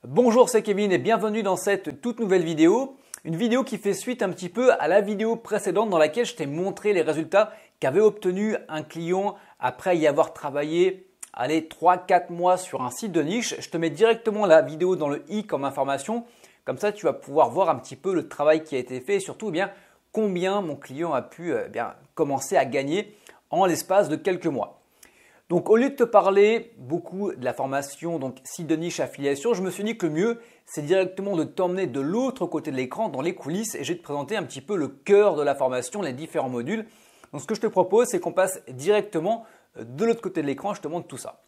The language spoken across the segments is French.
Bonjour, c'est Kevin et bienvenue dans cette toute nouvelle vidéo. Une vidéo qui fait suite un petit peu à la vidéo précédente dans laquelle je t'ai montré les résultats qu'avait obtenu un client après y avoir travaillé 3-4 mois sur un site de niche. Je te mets directement la vidéo dans le i comme information. Comme ça, tu vas pouvoir voir un petit peu le travail qui a été fait et surtout combien mon client a pu commencer à gagner en l'espace de quelques mois. Donc, au lieu de te parler beaucoup de la formation, donc site de niche affiliation, je me suis dit que le mieux, c'est directement de t'emmener de l'autre côté de l'écran, dans les coulisses, et je vais te présenter un petit peu le cœur de la formation, les différents modules. Donc, ce que je te propose, c'est qu'on passe directement de l'autre côté de l'écran, je te montre tout ça.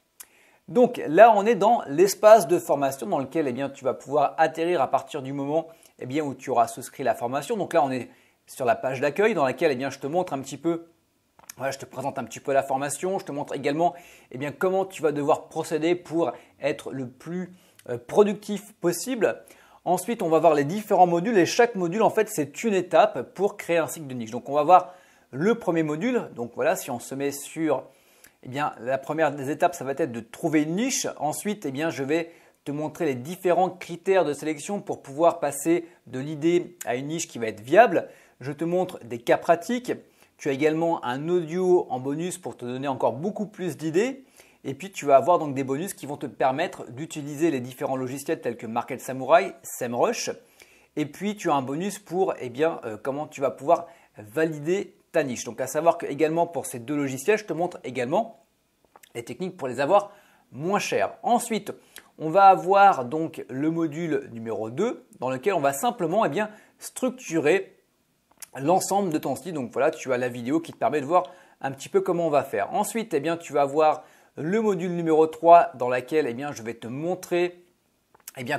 Donc là, on est dans l'espace de formation dans lequel tu vas pouvoir atterrir à partir du moment où tu auras souscrit la formation. Donc là, on est sur la page d'accueil dans laquelle je te montre un petit peu. Voilà, je te présente un petit peu la formation, je te montre également comment tu vas devoir procéder pour être le plus productif possible. Ensuite, on va voir les différents modules et chaque module, en fait, c'est une étape pour créer un site de niche. Donc, on va voir le premier module. Donc, voilà, si on se met sur, la première des étapes, ça va être de trouver une niche. Ensuite, je vais te montrer les différents critères de sélection pour pouvoir passer de l'idée à une niche qui va être viable. Je te montre des cas pratiques. Tu as également un audio en bonus pour te donner encore beaucoup plus d'idées. Et puis, tu vas avoir donc des bonus qui vont te permettre d'utiliser les différents logiciels tels que Market Samurai, SEMrush. Et puis, tu as un bonus pour comment tu vas pouvoir valider ta niche. Donc, à savoir que également pour ces deux logiciels, je te montre également les techniques pour les avoir moins chers. Ensuite, on va avoir donc le module numéro 2 dans lequel on va simplement structurer l'ensemble de ton site. Donc voilà, tu as la vidéo qui te permet de voir un petit peu comment on va faire. Ensuite, tu vas avoir le module numéro 3 dans lequel je vais te montrer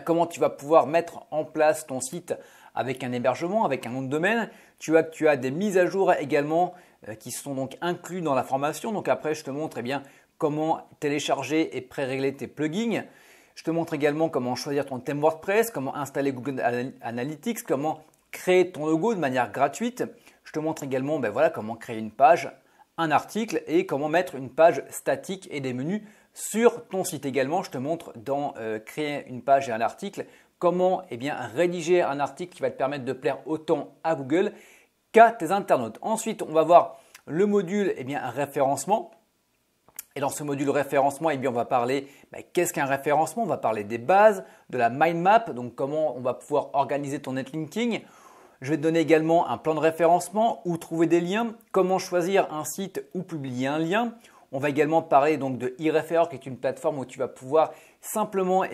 comment tu vas pouvoir mettre en place ton site avec un hébergement, avec un nom de domaine. Tu as des mises à jour également qui sont donc inclus dans la formation. Donc après, je te montre comment télécharger et pré-régler tes plugins. Je te montre également comment choisir ton thème WordPress, comment installer Google Analytics, comment créer ton logo de manière gratuite. Je te montre également comment créer une page, un article et comment mettre une page statique et des menus sur ton site également. Je te montre dans créer une page et un article comment rédiger un article qui va te permettre de plaire autant à Google qu'à tes internautes. Ensuite, on va voir le module référencement. Et dans ce module référencement, on va parler qu'est-ce qu'un référencement. On va parler des bases, de la mind map, donc comment on va pouvoir organiser ton netlinking. Je vais te donner également un plan de référencement, où trouver des liens, comment choisir un site ou publier un lien. On va également parler donc de eReferrer, qui est une plateforme où tu vas pouvoir simplement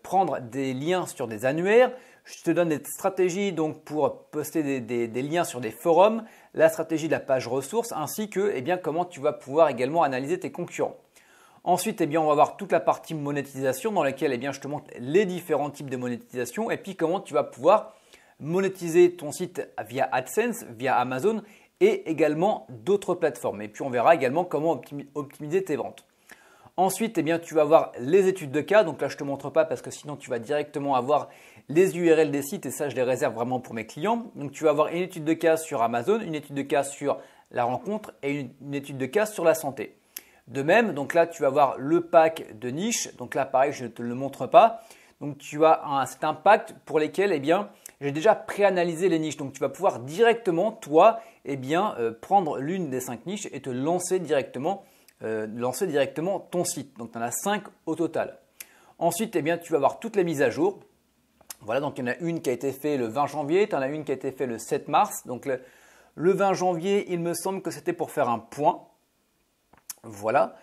prendre des liens sur des annuaires. Je te donne des stratégies donc pour poster des liens sur des forums, la stratégie de la page ressources ainsi que comment tu vas pouvoir également analyser tes concurrents. Ensuite, on va voir toute la partie monétisation dans laquelle je te montre les différents types de monétisation et puis comment tu vas pouvoir monétiser ton site via AdSense, via Amazon et également d'autres plateformes. Et puis, on verra également comment optimiser tes ventes. Ensuite, tu vas avoir les études de cas. Donc là, je ne te montre pas parce que sinon, tu vas directement avoir les URL des sites et ça, je les réserve vraiment pour mes clients. Donc, tu vas avoir une étude de cas sur Amazon, une étude de cas sur la rencontre et une étude de cas sur la santé. De même, donc là, tu vas avoir le pack de niche. Donc là, pareil, je ne te le montre pas. Donc, tu as c'est un pack pour lesquels j'ai déjà préanalysé les niches. Donc, tu vas pouvoir directement, toi, prendre l'une des 5 niches et te lancer directement ton site. Donc, tu en as 5 au total. Ensuite, tu vas avoir toutes les mises à jour. Voilà, donc il y en a une qui a été faite le 20 janvier, tu en as une qui a été faite le 7 mars. Donc, le 20 janvier, il me semble que c'était pour faire un point. Voilà.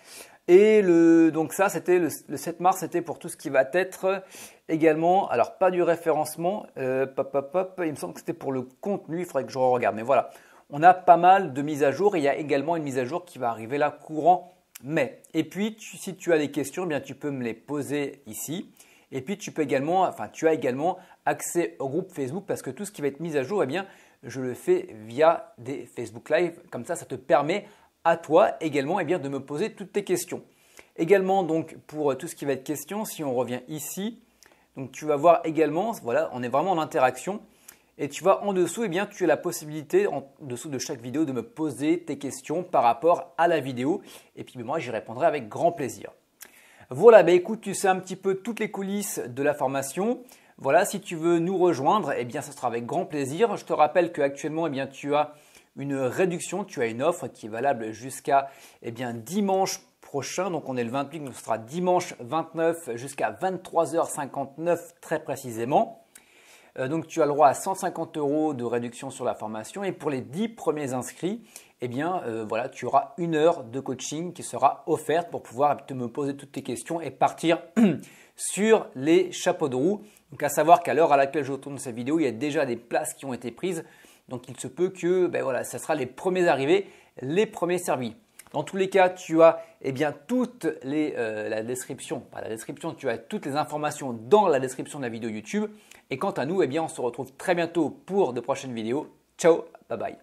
Et donc ça, c'était le 7 mars, c'était pour tout ce qui va être également, alors pas du référencement, il me semble que c'était pour le contenu, il faudrait que je regarde. Mais voilà, on a pas mal de mises à jour et il y a également une mise à jour qui va arriver là courant mai. Et puis, si tu as des questions, tu peux me les poser ici. Et puis, tu as également accès au groupe Facebook parce que tout ce qui va être mis à jour, je le fais via des Facebook Live. Comme ça te permet à toi également de me poser toutes tes questions. Également, donc, pour tout ce qui va être question, si on revient ici, donc tu vas voir également, voilà, on est vraiment en interaction. Et tu vois en dessous, tu as la possibilité en dessous de chaque vidéo de me poser tes questions par rapport à la vidéo. Et puis moi, j'y répondrai avec grand plaisir. Voilà, bah écoute, tu sais un petit peu toutes les coulisses de la formation. Voilà, si tu veux nous rejoindre, eh bien, ça sera avec grand plaisir. Je te rappelle qu'actuellement, eh bien, tu as une réduction, tu as une offre qui est valable jusqu'à dimanche prochain. Donc, on est le 28, donc ce sera dimanche 29 jusqu'à 23h59 très précisément. Donc, tu as le droit à 150 € de réduction sur la formation et pour les 10 premiers inscrits, eh bien, voilà, tu auras 1 heure de coaching qui sera offerte pour pouvoir te me poser toutes tes questions et partir sur les chapeaux de roue. Donc, à savoir qu'à l'heure à laquelle je tourne cette vidéo, il y a déjà des places qui ont été prises. Donc, il se peut que voilà, ça sera les premiers arrivés, les premiers servis. Dans tous les cas, tu as toute la description, pas la description, tu as toutes les informations dans la description de la vidéo YouTube. Et quant à nous, on se retrouve très bientôt pour de prochaines vidéos. Ciao, bye bye.